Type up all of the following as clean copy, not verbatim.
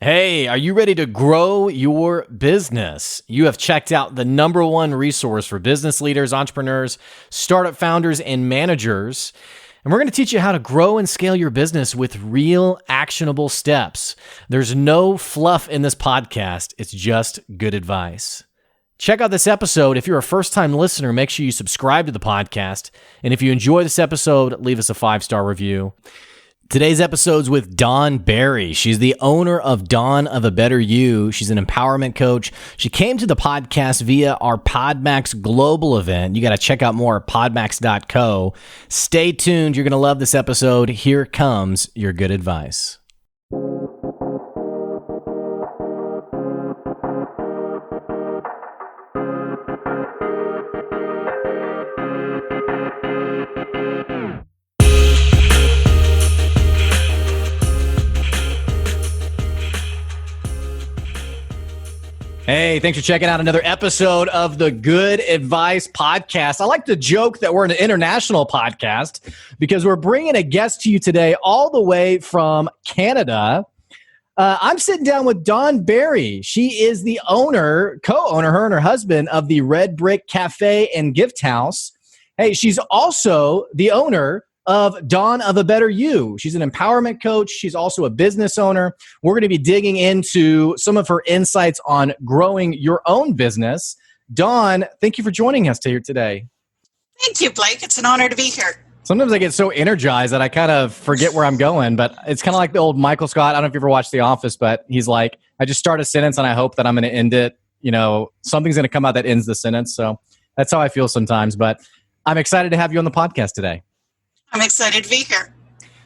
Hey, are you ready to grow your business? You have checked out the number one resource for business leaders, entrepreneurs, startup founders, and managers. And we're going to teach you how to grow and scale your business with real actionable steps. There's no fluff in this podcast. It's just good advice. Check out this episode. If you're a first-time listener, make sure you subscribe to the podcast. And if you enjoy this episode, leave us a 5-star review. Today's episode's with Dawn Barry. She's the owner of Dawn of a Better You. She's an empowerment coach. She came to the podcast via our PodMax Global event. You got to check out more at podmax.co. Stay tuned. You're going to love this episode. Here comes your good advice. Hey, thanks for checking out another episode of the Good Advice Podcast. I like to joke that we're an international podcast because we're bringing a guest to you today all the way from Canada. I'm sitting down with Dawn Barry. She is the co-owner, her and her husband, of the Red Brick Cafe and Gift House. Hey, she's also the owner of Dawn of a Better You. She's an empowerment coach. She's also a business owner. We're going to be digging into some of her insights on growing your own business. Dawn, thank you for joining us here today. Thank you, Blake. It's an honor to be here. Sometimes I get so energized that I kind of forget where I'm going, but it's kind of like the old Michael Scott. I don't know if you ever watched The Office, but he's like, I just start a sentence and I hope that I'm going to end it. You know, something's going to come out that ends the sentence. So that's how I feel sometimes, but I'm excited to have you on the podcast today. I'm excited to be here.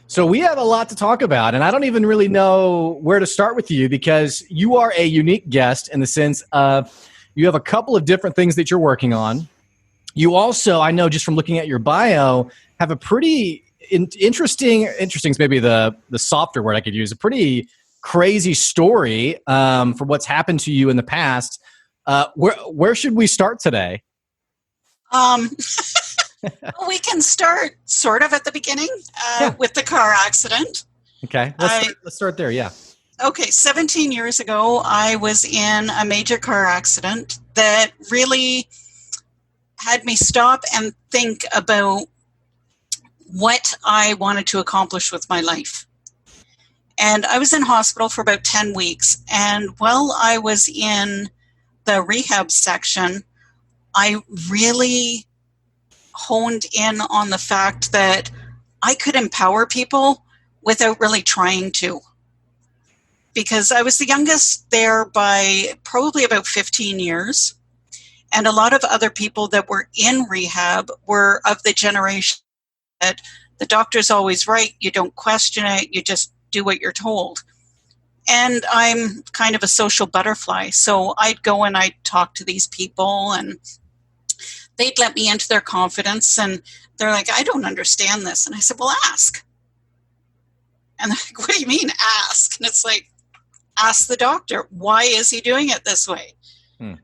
So we have a lot to talk about, and I don't even really know where to start with you because you are a unique guest in the sense of you have a couple of different things that you're working on. You also, I know just from looking at your bio, have a pretty interesting is maybe the softer word I could use, a pretty crazy story for what's happened to you in the past. Where should we start today? We can start sort of at the beginning with the car accident. Okay, let's start there, yeah. Okay, 17 years ago, I was in a major car accident that really had me stop and think about what I wanted to accomplish with my life. And I was in hospital for about 10 weeks. And while I was in the rehab section, I really honed in on the fact that I could empower people without really trying to. Because I was the youngest there by probably about 15 years. And a lot of other people that were in rehab were of the generation that the doctor's always right, you don't question it, you just do what you're told. And I'm kind of a social butterfly. So I'd go and I'd talk to these people and they'd let me into their confidence, and they're like, I don't understand this. And I said, well, ask. And they're like, what do you mean, ask? And it's like, ask the doctor. Why is he doing it this way?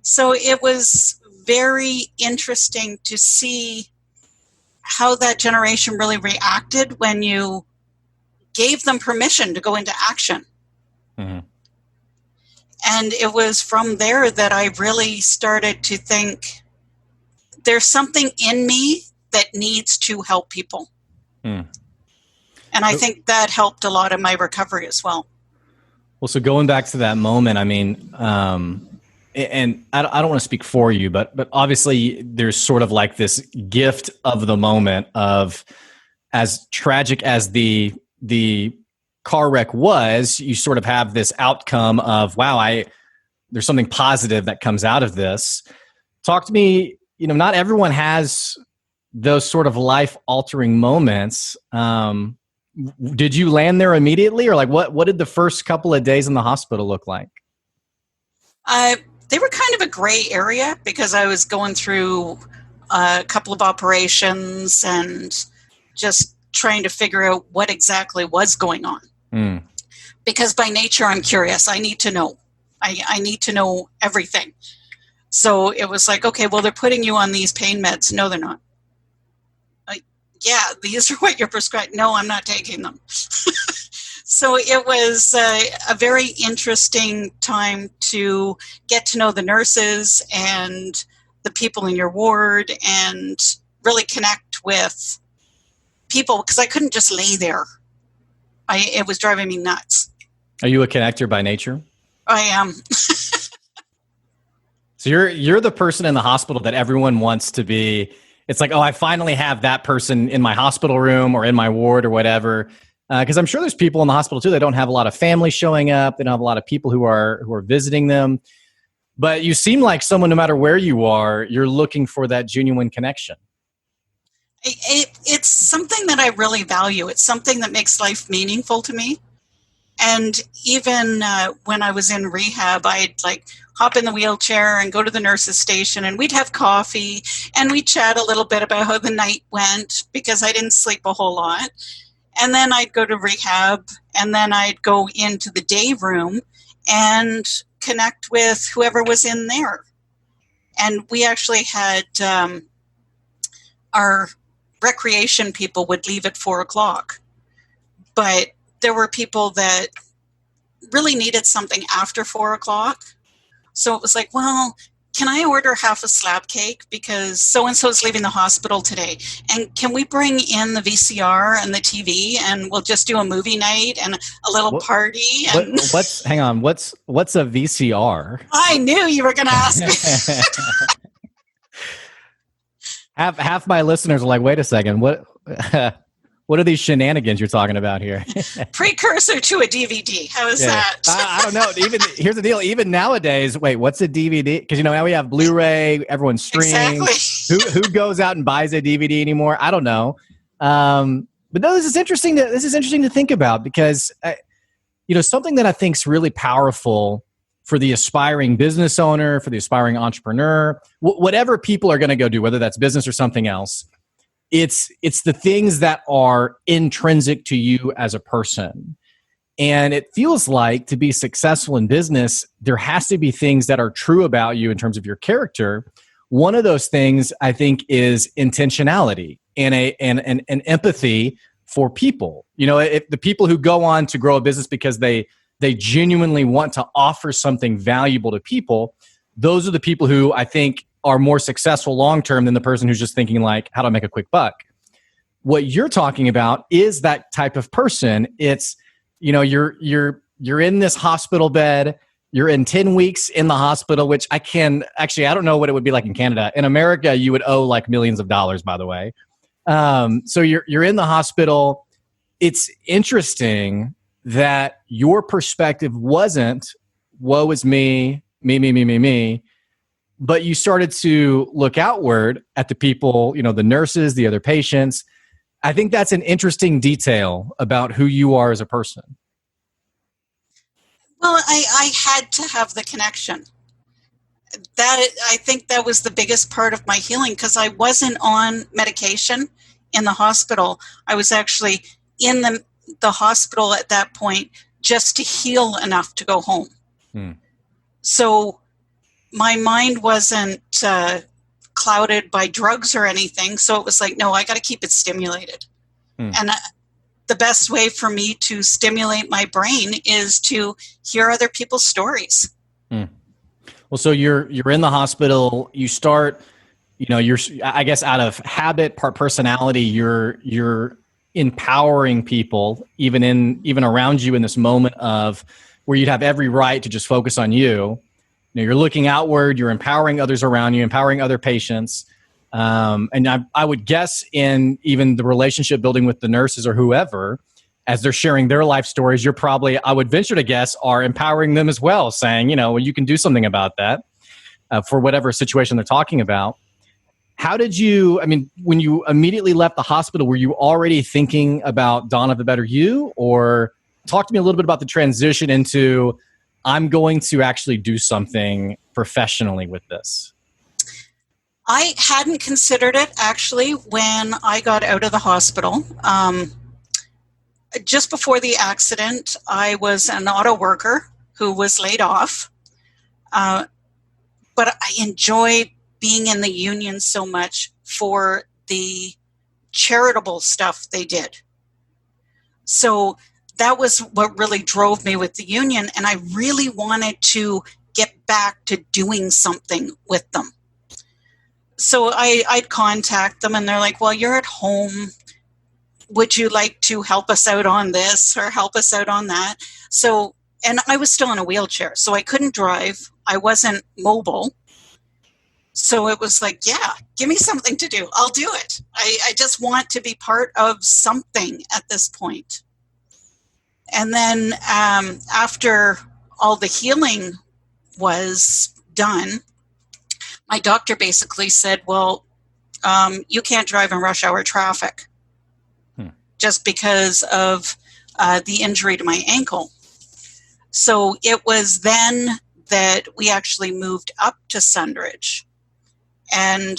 So it was very interesting to see how that generation really reacted when you gave them permission to go into action. Mm-hmm. And it was from there that I really started to think, there's something in me that needs to help people. And I think that helped a lot in my recovery as well. Well, so going back to that moment, I mean, and I don't want to speak for you, but obviously there's sort of like this gift of the moment of, as tragic as the car wreck was, you sort of have this outcome of, wow, there's something positive that comes out of this. Talk to me. You know, not everyone has those sort of life-altering moments. Did you land there immediately, or like what did the first couple of days in the hospital look like? They were kind of a gray area because I was going through a couple of operations and just trying to figure out what exactly was going on. Because by nature, I'm curious. I need to know. I need to know everything. So it was like, okay, well, they're putting you on these pain meds. No, they're not. Yeah, these are what you're prescribed. No, I'm not taking them. So it was a very interesting time to get to know the nurses and the people in your ward and really connect with people because I couldn't just lay there. It was driving me nuts. Are you a connector by nature? I am. So you're the person in the hospital that everyone wants to be. It's like, oh, I finally have that person in my hospital room or in my ward or whatever. Because I'm sure there's people in the hospital too that don't have a lot of family showing up. They don't have a lot of people who are visiting them. But you seem like someone, no matter where you are, you're looking for that genuine connection. It's something that I really value. It's something that makes life meaningful to me. And even when I was in rehab, I'd like hop in the wheelchair and go to the nurse's station and we'd have coffee and we'd chat a little bit about how the night went because I didn't sleep a whole lot. And then I'd go to rehab and then I'd go into the day room and connect with whoever was in there. And we actually had our recreation people would leave at 4:00, but there were people that really needed something after 4:00. So it was like, well, can I order half a slab cake because so-and-so is leaving the hospital today? And can we bring in the VCR and the TV and we'll just do a movie night and a little party? And Hang on, what's a VCR? I knew you were going to ask me. Half my listeners are like, wait a second, what are these shenanigans you're talking about here? Precursor to a DVD. How is that? I don't know. Here's the deal. Even nowadays, wait, what's a DVD? Because now we have Blu-ray. Everyone's streaming. Exactly. Who goes out and buys a DVD anymore? I don't know. But no, this is interesting. This is interesting to think about because something that I think is really powerful for the aspiring business owner, for the aspiring entrepreneur, whatever people are going to go do, whether that's business or something else. It's the things that are intrinsic to you as a person. And it feels like to be successful in business, there has to be things that are true about you in terms of your character. One of those things, I think, is intentionality and an empathy for people. If the people who go on to grow a business because they genuinely want to offer something valuable to people, those are the people who I think are more successful long-term than the person who's just thinking like, how do I make a quick buck? What you're talking about is that type of person. It's, you're in this hospital bed, you're in 10 weeks in the hospital, which I don't know what it would be like in Canada. In America, you would owe like millions of dollars, by the way. So you're in the hospital. It's interesting that your perspective wasn't, woe is me, me, but you started to look outward at the people, the nurses, the other patients. I think that's an interesting detail about who you are as a person. Well, I had to have the connection. I think that was the biggest part of my healing because I wasn't on medication in the hospital. I was actually in the hospital at that point just to heal enough to go home. So my mind wasn't clouded by drugs or anything. So it was like, no, I got to keep it stimulated. And the best way for me to stimulate my brain is to hear other people's stories. Well, so you're in the hospital, you start, you're, I guess out of habit, personality, you're empowering people even around you in this moment of where you'd have every right to just focus on you. You're looking outward, you're empowering others around you, empowering other patients. And I would guess in even the relationship building with the nurses or whoever, as they're sharing their life stories, you're probably, I would venture to guess, are empowering them as well, saying, well, you can do something about that for whatever situation they're talking about. How did you, when you immediately left the hospital, were you already thinking about Dawn of a Better You? Or talk to me a little bit about the transition into, I'm going to actually do something professionally with this. I hadn't considered it actually when I got out of the hospital. Just before the accident, I was an auto worker who was laid off. But I enjoy being in the union so much for the charitable stuff they did. So that was what really drove me with the union. And I really wanted to get back to doing something with them. So I'd contact them and they're like, well, you're at home. Would you like to help us out on this or help us out on that? So, and I was still in a wheelchair, so I couldn't drive. I wasn't mobile. So it was like, yeah, give me something to do. I'll do it. I just want to be part of something at this point. And then after all the healing was done, my doctor basically said, well, you can't drive in rush hour traffic just because of the injury to my ankle. So it was then that we actually moved up to Sundridge. And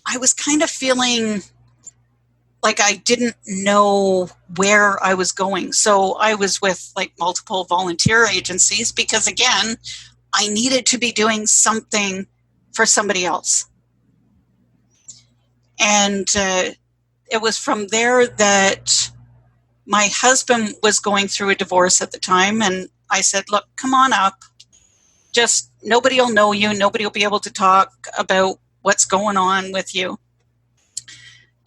I was kind of feeling like I didn't know where I was going. So I was with like multiple volunteer agencies because, again, I needed to be doing something for somebody else. And it was from there that my husband was going through a divorce at the time. And I said, look, come on up. Just nobody will know you. Nobody will be able to talk about what's going on with you.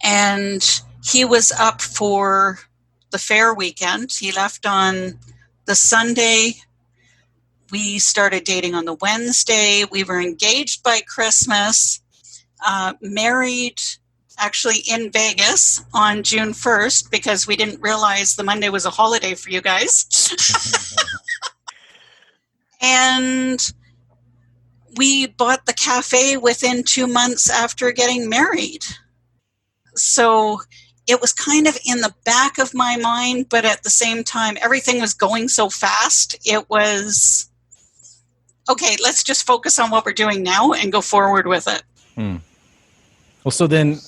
And he was up for the fair weekend. He left on the Sunday. We started dating on the Wednesday. We were engaged by Christmas, married actually in Vegas on June 1st because we didn't realize the Monday was a holiday for you guys. And we bought the cafe within 2 months after getting married. So it was kind of in the back of my mind, but at the same time, everything was going so fast. It was, okay, let's just focus on what we're doing now and go forward with it. Well, so then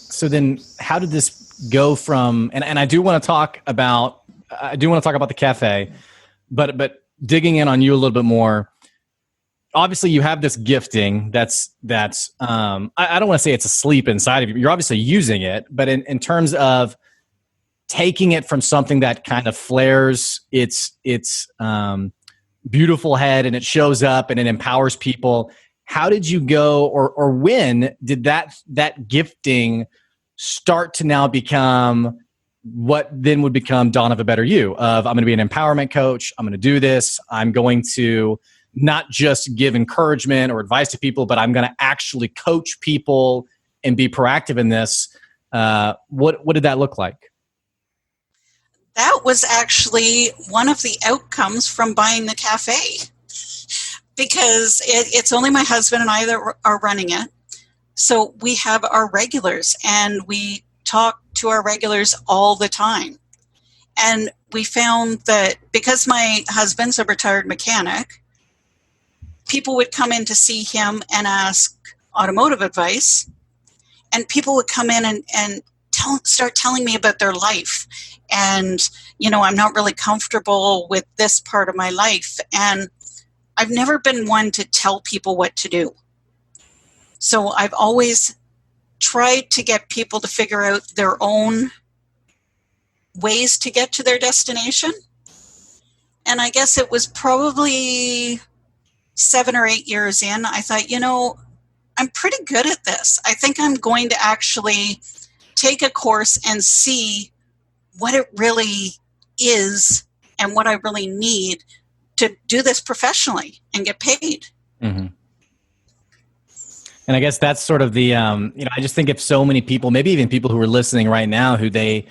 how did this go from, and I do want to talk about the cafe, but digging in on you a little bit more. Obviously you have this gifting that's I don't want to say it's asleep inside of you. You're obviously using it, but in terms of taking it from something that kind of flares its beautiful head and it shows up and it empowers people. How did you go, or when did that gifting start to now become what then would become Dawn of a Better You? Of I'm going to be an empowerment coach. I'm going to do this. I'm going to not just give encouragement or advice to people, but I'm going to actually coach people and be proactive in this. What did that look like? That was actually one of the outcomes from buying the cafe, because it's only my husband and I that are running it. So we have our regulars and we talk to our regulars all the time. And we found that because my husband's a retired mechanic, people would come in to see him and ask automotive advice. And people would come in and start telling me about their life. And, I'm not really comfortable with this part of my life. And I've never been one to tell people what to do. So I've always tried to get people to figure out their own ways to get to their destination. And I guess it was probably 7 or 8 years in, I thought, I'm pretty good at this. I think I'm going to actually take a course and see what it really is and what I really need to do this professionally and get paid. Mm-hmm. And I guess that's sort of the, I just think if so many people, maybe even people who are listening right now, who they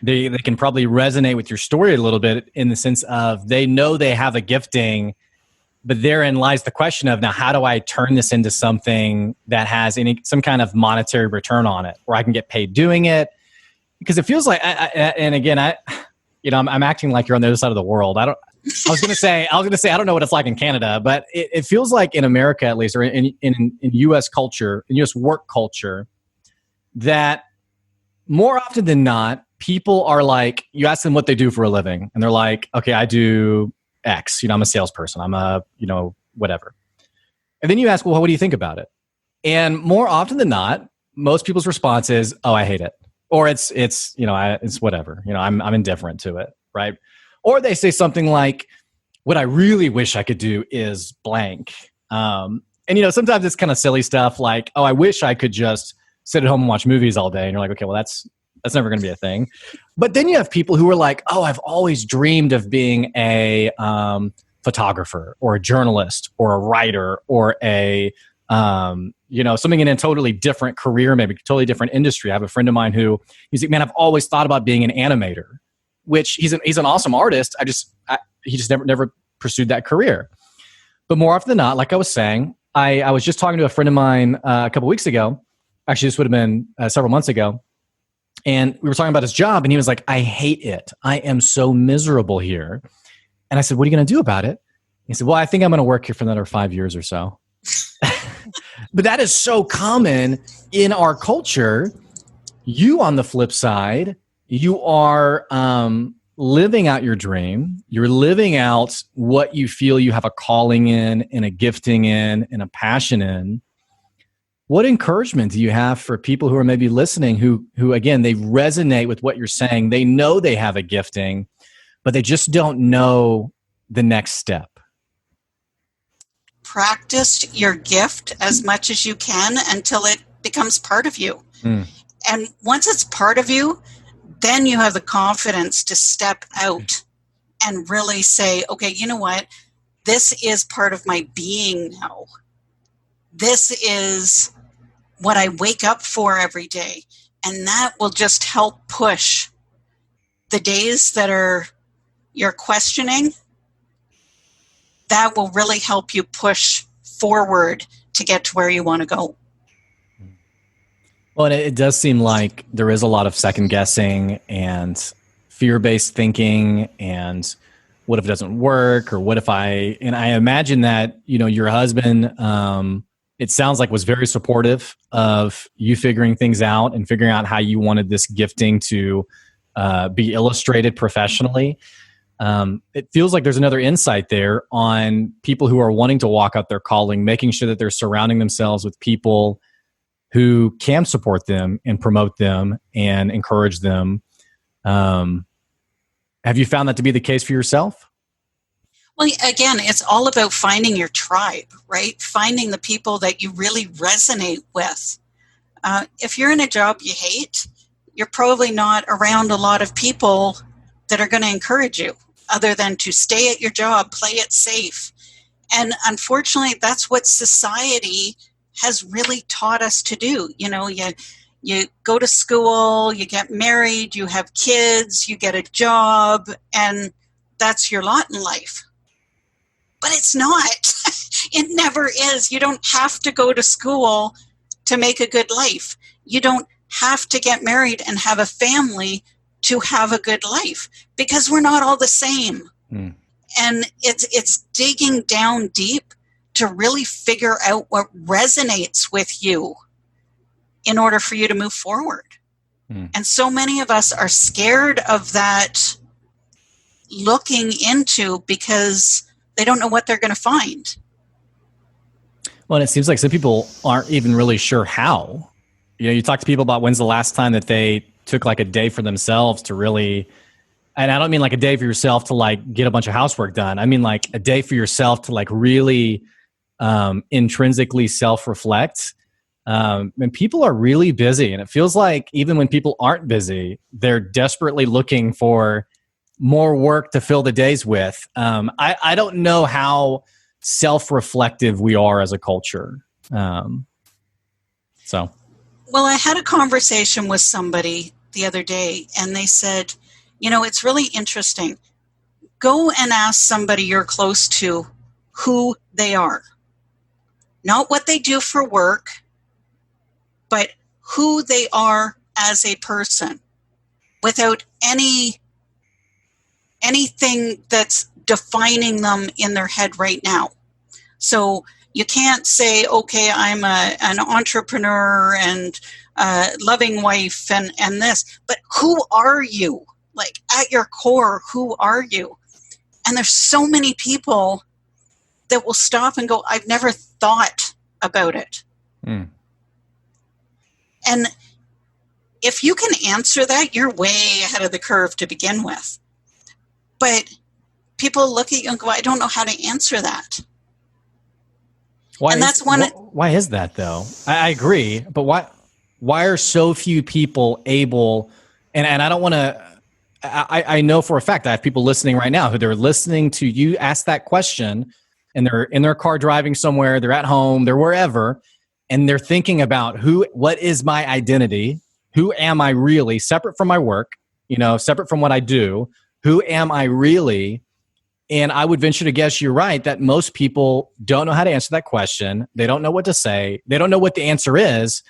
can probably resonate with your story a little bit in the sense of they know they have a gifting, but therein lies the question of, now, how do I turn this into something that has some kind of monetary return on it, where I can get paid doing it? Because it feels like, I'm acting like you're on the other side of the world. I was going to say, I don't know what it's like in Canada, but it feels like in America, at least, or in U.S. culture, in U.S. work culture, that more often than not, people are like, you ask them what they do for a living, and they're like, okay, I do X, I'm a salesperson, I'm a, whatever. And then you ask, well, what do you think about it? And more often than not, most people's response is, oh, I hate it. Or it's whatever, I'm indifferent to it. right? Or they say something like, what I really wish I could do is blank. And, sometimes it's kind of silly stuff like, oh, I wish I could just sit at home and watch movies all day. And you're like, okay, well, that's never going to be a thing. But then you have people who are like, oh, I've always dreamed of being a photographer or a journalist or a writer or something in a totally different career, maybe totally different industry. I have a friend of mine who he's like, man, I've always thought about being an animator, which he's an awesome artist. He just never pursued that career. But more often than not, like I was saying, I was just talking to a friend of mine a couple weeks ago. Actually, this would have been several months ago. And we were talking about his job, and he was like, I hate it. I am so miserable here. And I said, what are you going to do about it? He said, well, I think I'm going to work here for another 5 years or so. But that is so common in our culture. You, on the flip side, you are living out your dream. You're living out what you feel you have a calling in and a gifting in and a passion in. What encouragement do you have for people who are maybe listening who again, they resonate with what you're saying? They know they have a gifting, but they just don't know the next step. Practice your gift as much as you can until it becomes part of you. And once it's part of you, then you have the confidence to step out and really say, okay, you know what? This is part of my being now. This is what I wake up for every day. And that will just help push the days that you're questioning. That will really help you push forward to get to where you want to go. Well, and it does seem like there is a lot of second guessing and fear-based thinking and what if it doesn't work or what if and I imagine that, your husband, it sounds like was very supportive of you figuring things out and figuring out how you wanted this gifting to be illustrated professionally. It feels like there's another insight there on people who are wanting to walk out their calling, making sure that they're surrounding themselves with people who can support them and promote them and encourage them. Have you found that to be the case for yourself? Well, again, it's all about finding your tribe, right? Finding the people that you really resonate with. If you're in a job you hate, you're probably not around a lot of people that are going to encourage you other than to stay at your job, play it safe. And unfortunately, that's what society has really taught us to do. You go to school, you get married, you have kids, you get a job, and that's your lot in life. But it's not. It never is. You don't have to go to school to make a good life. You don't have to get married and have a family to have a good life, because we're not all the same. And it's digging down deep to really figure out what resonates with you in order for you to move forward. And so many of us are scared of that looking into because they don't know what they're going to find. Well, and it seems like some people aren't even really sure how. You talk to people about when's the last time that they took like a day for themselves to really, and I don't mean like a day for yourself to like get a bunch of housework done. I mean like a day for yourself to like really intrinsically self-reflect. And people are really busy, and it feels like even when people aren't busy, they're desperately looking for more work to fill the days with. I don't know how self-reflective we are as a culture. Well, I had a conversation with somebody the other day, and they said, it's really interesting. Go and ask somebody you're close to who they are. Not what they do for work, but who they are as a person, without anything that's defining them in their head right now. So you can't say, okay, I'm an entrepreneur and a loving wife and this, but who are you? Like at your core, who are you? And there's so many people that will stop and go, I've never thought about it. And if you can answer that, you're way ahead of the curve to begin with. But people look at you and go, I don't know how to answer that. Why is that though? I agree, but why are so few people able, and I don't want to, I know for a fact I have people listening right now who they're listening to you ask that question, and they're in their car driving somewhere, they're at home, they're wherever, and they're thinking about what is my identity? Who am I really, separate from my work, separate from what I do? Who am I really? And I would venture to guess you're right that most people don't know how to answer that question. They don't know what to say. They don't know what the answer is.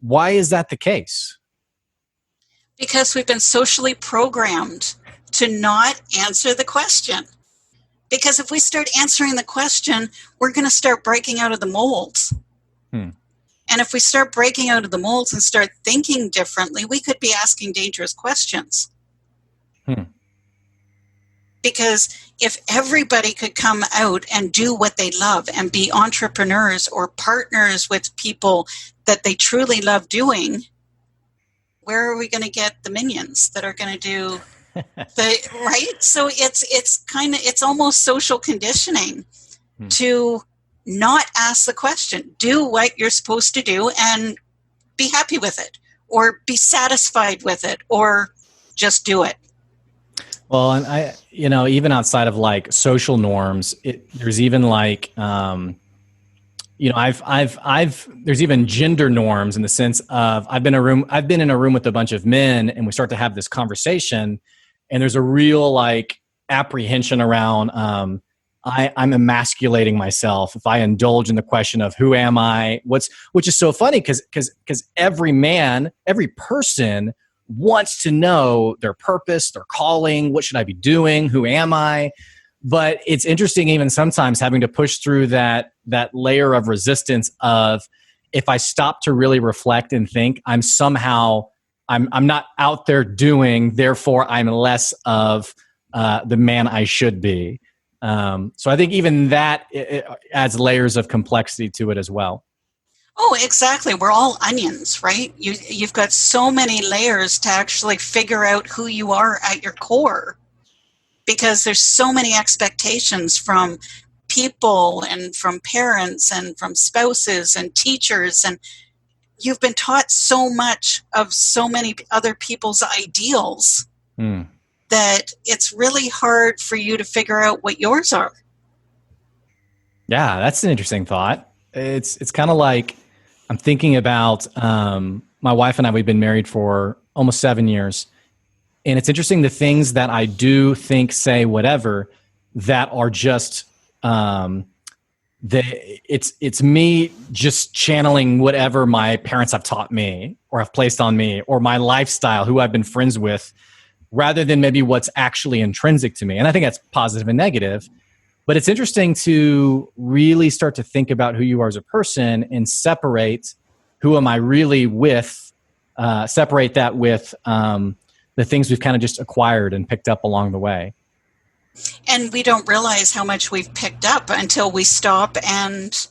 Why is that the case? Because we've been socially programmed to not answer the question. Because if we start answering the question, we're going to start breaking out of the molds. And if we start breaking out of the molds and start thinking differently, we could be asking dangerous questions. Because if everybody could come out and do what they love and be entrepreneurs or partners with people that they truly love doing, where are we going to get the minions that are going to do right? So it's almost social conditioning to not ask the question. Do what you're supposed to do and be happy with it, or be satisfied with it, or just do it. Well, and I, even outside of like social norms, there's even like, there's even gender norms in the sense of I've been in a room with a bunch of men, and we start to have this conversation, and there's a real like apprehension around, I'm emasculating myself if I indulge in the question of who am I, which is so funny because every man, every person wants to know their purpose, their calling, what should I be doing, who am I? But it's interesting even sometimes having to push through that layer of resistance of, if I stop to really reflect and think, I'm not out there doing, therefore I'm less of the man I should be. So I think even that it adds layers of complexity to it as well. Oh, exactly. We're all onions, right? You've got so many layers to actually figure out who you are at your core, because there's so many expectations from people and from parents and from spouses and teachers, and you've been taught so much of so many other people's ideals that it's really hard for you to figure out what yours are. Yeah, that's an interesting thought. It's kind of like, I'm thinking about my wife and I, we've been married for almost 7 years. And it's interesting, the things that I do, think, say, whatever, that are just, it's me just channeling whatever my parents have taught me or have placed on me, or my lifestyle, who I've been friends with, rather than maybe what's actually intrinsic to me. And I think that's positive and negative. But it's interesting to really start to think about who you are as a person and separate who am I really with, separate that with the things we've kind of just acquired and picked up along the way. And we don't realize how much we've picked up until we stop and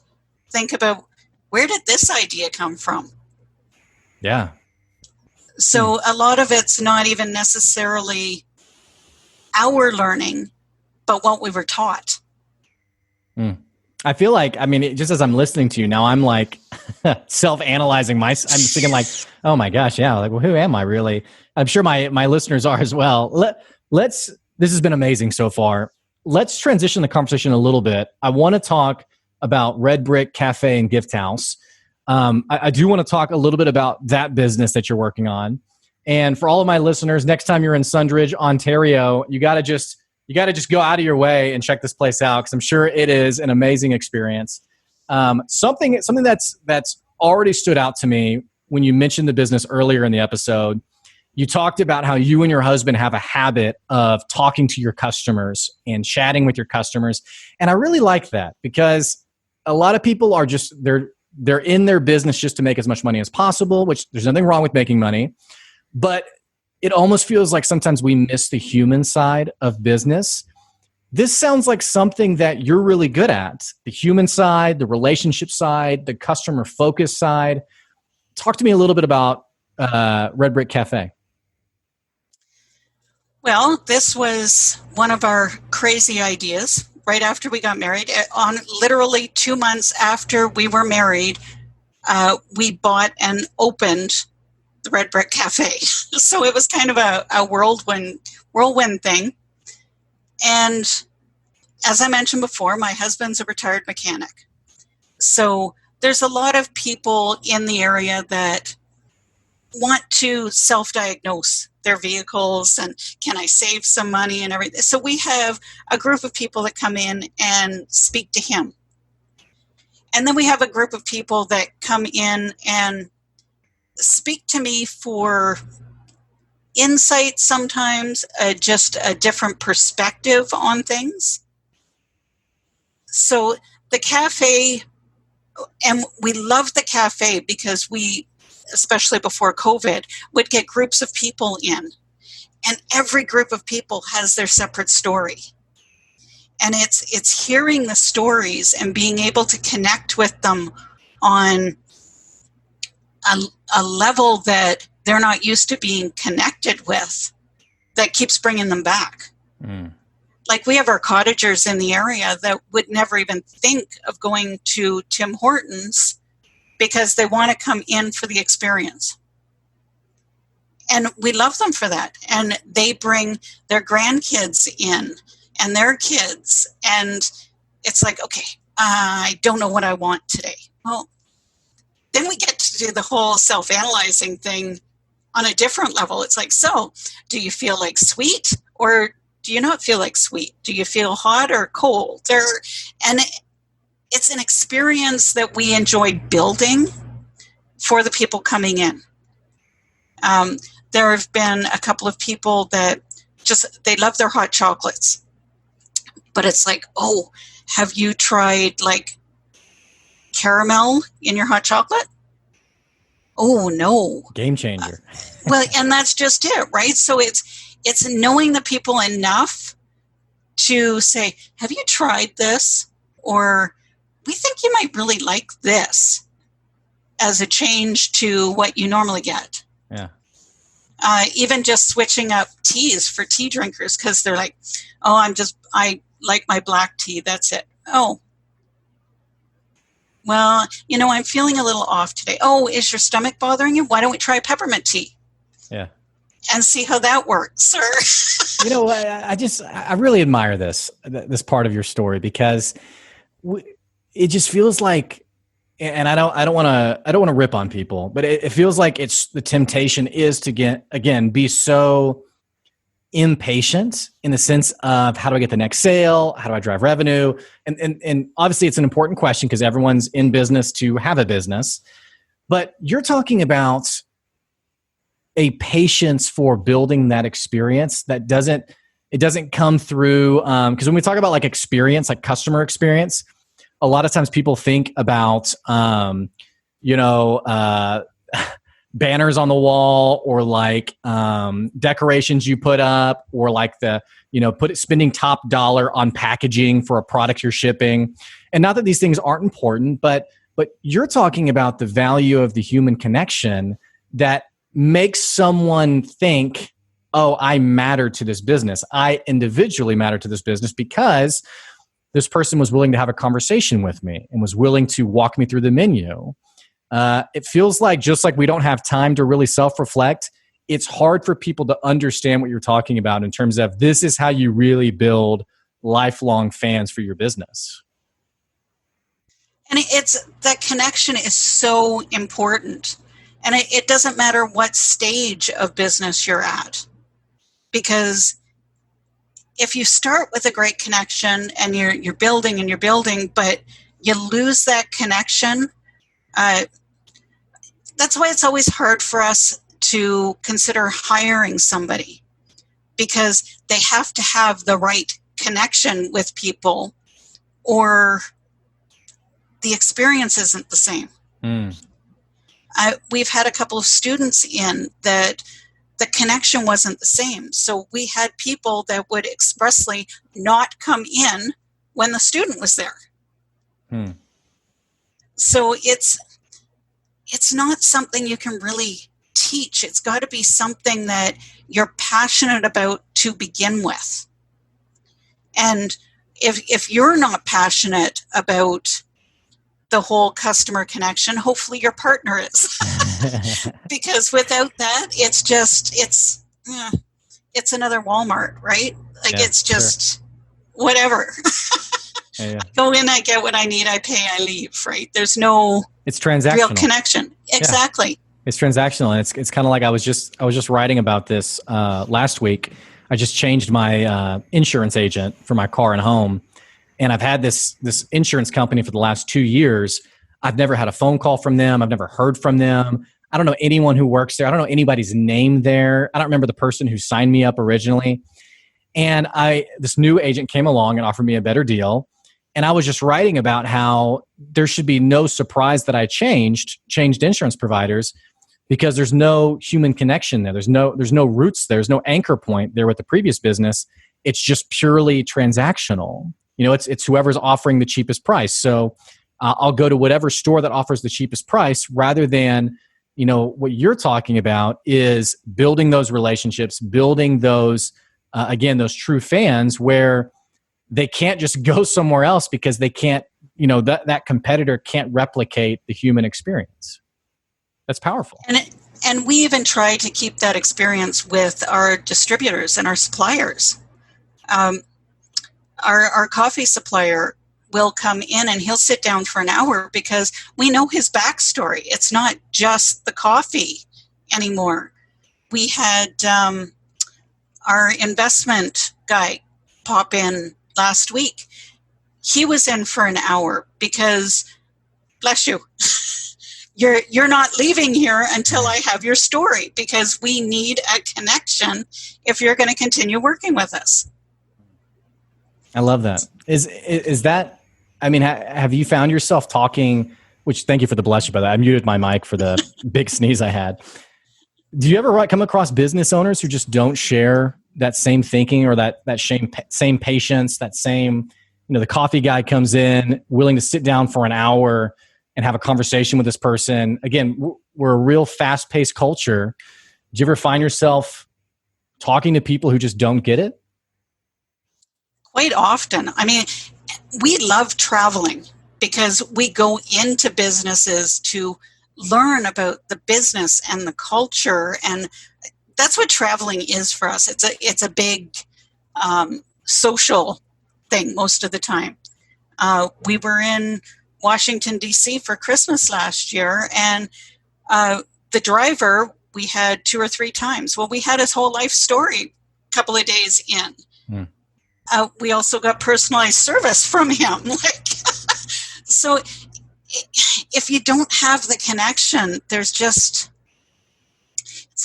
think about, where did this idea come from? Yeah. So a lot of it's not even necessarily our learning, but what we were taught. I feel like, just as I'm listening to you now, I'm like self-analyzing I'm thinking like, oh my gosh, yeah, like, well, who am I really? I'm sure my listeners are as well. This has been amazing so far. Let's transition the conversation a little bit. I want to talk about Red Brick Cafe and Gift House. I do want to talk a little bit about that business that you're working on. And for all of my listeners, next time you're in Sundridge, Ontario, you got to just go out of your way and check this place out, because I'm sure it is an amazing experience. Something that's already stood out to me when you mentioned the business earlier in the episode. You talked about how you and your husband have a habit of talking to your customers and chatting with your customers. And I really like that, because a lot of people are just, they're in their business just to make as much money as possible, which there's nothing wrong with making money. But it almost feels like sometimes we miss the human side of business. This sounds like something that you're really good at. The human side, the relationship side, the customer focus side. Talk to me a little bit about Red Brick Cafe. Well, this was one of our crazy ideas right after we got married. On literally 2 months after we were married, we bought and opened the Red Brick Cafe. So it was kind of a whirlwind thing. And as I mentioned before, my husband's a retired mechanic. So there's a lot of people in the area that want to self-diagnose their vehicles and can I save some money and everything. So we have a group of people that come in and speak to him. And then we have a group of people that come in and speak to me for insight sometimes, just a different perspective on things. So the cafe, and we love the cafe because we, especially before COVID, would get groups of people in. And every group of people has their separate story. And it's hearing the stories and being able to connect with them on a level that they're not used to being connected with that keeps bringing them back. Mm. Like we have our cottagers in the area that would never even think of going to Tim Hortons because they want to come in for the experience. And we love them for that. And they bring their grandkids in and their kids. And it's like, okay, I don't know what I want today. Well, then we get to do the whole self-analyzing thing on a different level. It's like, so do you feel like sweet or do you not feel like sweet? Do you feel hot or cold? And it's an experience that we enjoy building for the people coming in. There have been a couple of people that they love their hot chocolates. But it's like, oh, have you tried like caramel in your hot chocolate? Oh, no. Game changer. Well, and that's just it, right? So it's knowing the people enough to say, have you tried this? Or we think you might really like this as a change to what you normally get. Yeah. Even just switching up teas for tea drinkers because they're like, oh, I like my black tea. That's it. Oh, well, I'm feeling a little off today. Oh, is your stomach bothering you? Why don't we try peppermint tea? Yeah. And see how that works. I really admire this part of your story because it just feels like, and I don't want to rip on people, but it feels like it's the temptation is to be so impatient in the sense of how do I get the next sale? How do I drive revenue? And obviously it's an important question because everyone's in business to have a business, but you're talking about a patience for building that experience that doesn't come through. Because when we talk about like experience, like customer experience, a lot of times people think about, banners on the wall or like decorations you put up or like spending top dollar on packaging for a product you're shipping. And not that these things aren't important, but you're talking about the value of the human connection that makes someone think, oh, I matter to this business. I individually matter to this business because this person was willing to have a conversation with me and was willing to walk me through the menu. It feels like just like we don't have time to really self-reflect, it's hard for people to understand what you're talking about in terms of this is how you really build lifelong fans for your business. And that connection is so important. And it doesn't matter what stage of business you're at. Because if you start with a great connection and you're building and you're building, but you lose that connection, that's why it's always hard for us to consider hiring somebody because they have to have the right connection with people or the experience isn't the same. Mm. We've had a couple of students in that the connection wasn't the same. So we had people that would expressly not come in when the student was there. Hmm. So it's not something you can really teach. It's got to be something that you're passionate about to begin with. And if you're not passionate about the whole customer connection, hopefully your partner is. Because without that, it's another Walmart, right? Like, Yeah, it's just sure. whatever. Yeah. I go in, I get what I need, I pay, I leave, right? There's no It's real transactional. connection. Exactly. Yeah. It's transactional, and it's kind of like I was just writing about this last week. I just changed my insurance agent for my car and home, and I've had this insurance company for the last 2 years. I've never had a phone call from them. I've never heard from them. I don't know anyone who works there. I don't know anybody's name there. I don't remember the person who signed me up originally. And this new agent came along and offered me a better deal. And I was just writing about how there should be no surprise that I changed insurance providers, because there's no human connection there. There's no roots there. There's no anchor point there with the previous business. It's just purely transactional. It's whoever's offering the cheapest price. So I'll go to whatever store that offers the cheapest price, rather than, what you're talking about is building those relationships, building those, again, those true fans, where they can't just go somewhere else because they can't, that competitor can't replicate the human experience. That's powerful. And we even try to keep that experience with our distributors and our suppliers. Our coffee supplier will come in and he'll sit down for an hour because we know his backstory. It's not just the coffee anymore. We had our investment guy pop in last week. He was in for an hour because, bless you, you're not leaving here until I have your story, because we need a connection if you're going to continue working with us. I love that. Is that, have you found yourself talking, which, thank you for the bless you, by that. I muted my mic for the big sneeze I had. Do you ever come across business owners who just don't share that same thinking, or that same patience, that same, the coffee guy comes in willing to sit down for an hour and have a conversation with this person? Again, we're a real fast-paced culture. Do you ever find yourself talking to people who just don't get it? Quite often. We love traveling because we go into businesses to learn about the business and the culture, and that's what traveling is for us. It's a big social thing most of the time. We were in Washington, D.C. for Christmas last year, and the driver we had 2 or 3 times. Well, we had his whole life story a couple of days in. We also got personalized service from him. So if you don't have the connection, it's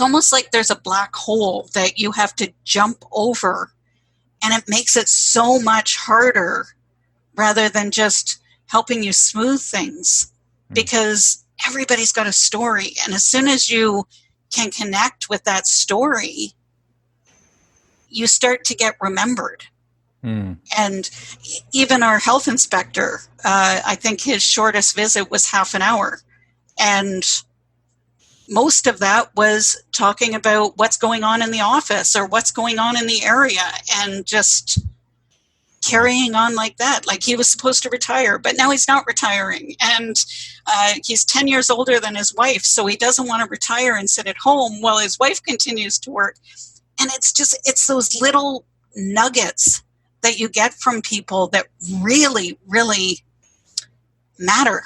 almost like there's a black hole that you have to jump over, and it makes it so much harder rather than just helping you smooth things, because everybody's got a story. And as soon as you can connect with that story, you start to get remembered. And even our health inspector, I think his shortest visit was half an hour. And most of that was talking about what's going on in the office or what's going on in the area, and just carrying on like that. Like, he was supposed to retire, but now he's not retiring. And he's 10 years older than his wife, so he doesn't want to retire and sit at home while his wife continues to work. And it's those little nuggets that you get from people that really, really matter.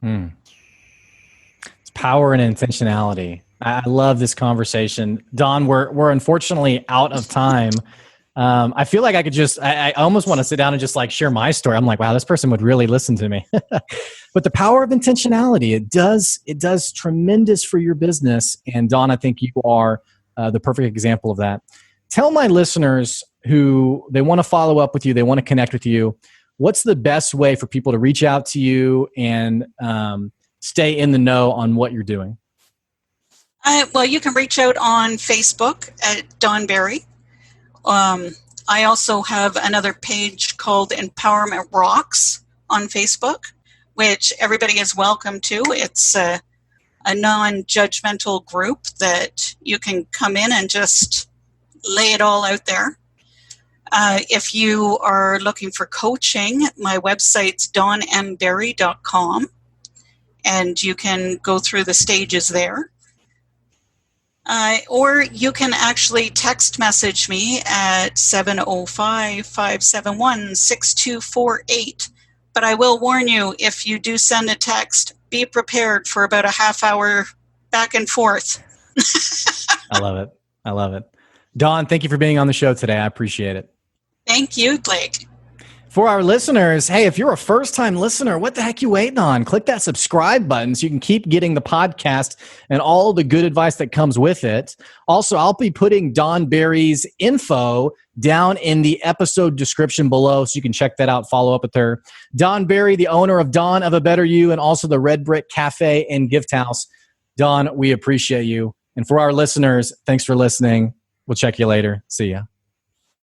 It's power and intentionality. I love this conversation. Dawn, we're unfortunately out of time. I feel like I could I almost want to sit down and just share my story. I'm like, wow, this person would really listen to me. But the power of intentionality, it does tremendous for your business. And Dawn, I think you are the perfect example of that. Tell my listeners who they want to follow up with you, they want to connect with you, what's the best way for people to reach out to you and stay in the know on what you're doing? Well, you can reach out on Facebook at Dawn Berry. I also have another page called Empowerment Rocks on Facebook, which everybody is welcome to. It's a non-judgmental group that you can come in and just lay it all out there. If you are looking for coaching, my website's dawnmberry.com, and you can go through the stages there. Or you can actually text message me at 705-571-6248. But I will warn you, if you do send a text, be prepared for about a half hour back and forth. I love it. I love it. Dawn, thank you for being on the show today. I appreciate it. Thank you, Blake. For our listeners, hey, if you're a first-time listener, what the heck you waiting on? Click that subscribe button so you can keep getting the podcast and all the good advice that comes with it. Also, I'll be putting Dawn Berry's info down in the episode description below so you can check that out, follow up with her. Dawn Berry, the owner of Dawn of a Better You and also the Red Brick Cafe and Gift House. Dawn, we appreciate you. And for our listeners, thanks for listening. We'll check you later. See ya.